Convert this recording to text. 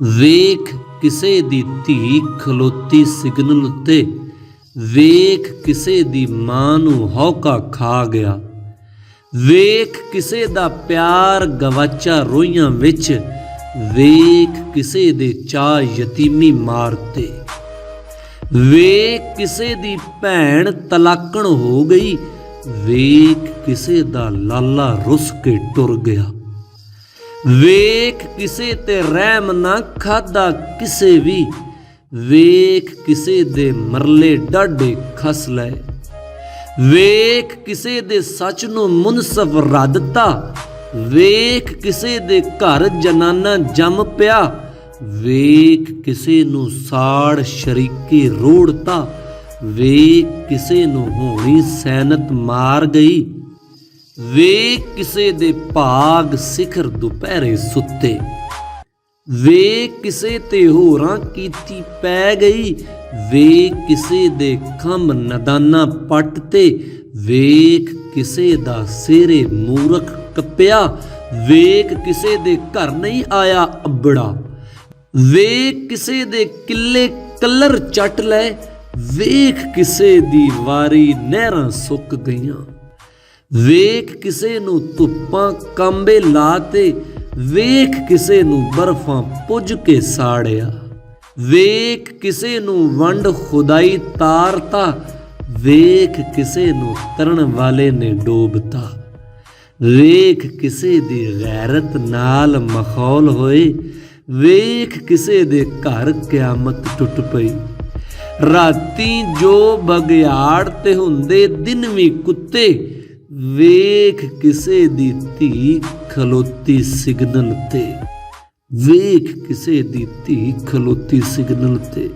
ਵੇਖ ਕਿਸੇ ਦੀ ਧੀ ਖਲੋਤੀ ਸਿਗਨਲ ਉੱਤੇ, ਵੇਖ ਕਿਸੇ ਦੀ ਮਾਂ ਨੂੰ ਹੌਕਾ ਖਾ ਗਿਆ। ਵੇਖ ਕਿਸੇ ਦਾ ਪਿਆਰ ਗਵਾਚਾ ਰੋਈਆਂ ਵਿੱਚ, ਵੇਖ ਕਿਸੇ ਦੇ ਚਾਅ ਯਤੀਮੀ ਮਾਰਤੇ। ਵੇਖ ਕਿਸੇ ਦੀ ਭੈਣ ਤਲਾਕਣ ਹੋ ਗਈ, ਵੇਖ ਕਿਸੇ ਦਾ ਲਾਲਾ ਰੁੱਸ ਕੇ ਟੁਰ ਗਿਆ। ਵੇਖ ਕਿਸੇ ਤੇ ਰਹਿਮ ਨਾ ਖਾਧਾ ਕਿਸੇ ਵੀ, ਵੇਖ ਕਿਸੇ ਦੇ ਮਰਲੇ ਡਾਢੇ ਖਸ ਲਏ। ਵੇਖ ਕਿਸੇ ਦੇ ਸੱਚ ਨੂੰ ਮੁਨਸਫ ਰੱਦਤਾ, ਵੇਖ ਕਿਸੇ ਦੇ ਘਰ ਜਨਾਨਾ ਜੰਮ ਪਿਆ। ਵੇਖ ਕਿਸੇ ਨੂੰ ਸਾੜ ਸ਼ਰੀਕੇ ਰੋੜਤਾ, ਵੇਖ ਕਿਸੇ ਨੂੰ ਹੋਣੀ ਸੈਨਤ ਮਾਰ ਗਈ। ਵੇਖ ਕਿਸੇ ਦੇ ਭਾਗ ਸਿਖਰ ਦੁਪਹਿਰੇ ਸੁੱਤੇ, ਵੇਖ ਕਿਸੇ ਤੇ ਹੋਰਾਂ ਕੀਤੀ ਪੈ ਗਈ। ਵੇਖ ਕਿਸੇ ਦੇ ਖੰਭ ਨਦਾਨਾ ਪੱਟ ਤੇ, ਵੇਖ ਕਿਸੇ ਦਾ ਸਿਰੇ ਮੂਰਖ ਕੱਪਿਆ। ਵੇਖ ਕਿਸੇ ਦੇ ਘਰ ਨਹੀਂ ਆਇਆ ਅੱਬੜਾ, ਵੇਖ ਕਿਸੇ ਦੇ ਕਿੱਲੇ ਕਲਰ ਚੱਟ ਲੈ। ਵੇਖ ਕਿਸੇ ਦੀ ਵਾਰੀ ਨਹਿਰਾਂ ਸੁੱਕ ਗਈਆਂ। ਵੇਖ ਕਿਸੇ ਨੂੰ ਧੁੱਪਾਂ ਕਾਂਬੇ ਲਾ ਤੇ, ਵੇਖ ਕਿਸੇ ਨੂੰ ਬਰਫਾਂ ਪੁੱਜ ਕੇ ਸਾੜਿਆ। ਵੇਖ ਕਿਸੇ ਨੂੰ ਵੰਡ ਖੁਦਾਈ ਤਾਰਤਾ, ਵੇਖ ਕਿਸੇ ਨੂੰ ਤਰਨ ਵਾਲੇ ਨੇ ਡੋਬਤਾ। ਵੇਖ ਕਿਸੇ ਦੀ ਗੈਰਤ ਨਾਲ ਮਖੌਲ ਹੋਏ, ਵੇਖ ਕਿਸੇ ਦੇ ਘਰ ਕਿਆਮਤ ਟੁੱਟ ਪਈ। ਰਾਤੀ ਜੋ ਬਗਿਆੜ ਤੇ ਹੁੰਦੇ ਦਿਨ ਵੀ ਕੁੱਤੇ, ਵੇਖ ਕਿਸੇ ਦੀ ਧੀ ਖਲੋਤੀ ਸਿਗਨਲ ਤੇ, ਵੇਖ ਕਿਸੇ ਦੀ ਧੀ ਖਲੋਤੀ ਸਿਗਨਲ ਤੇ।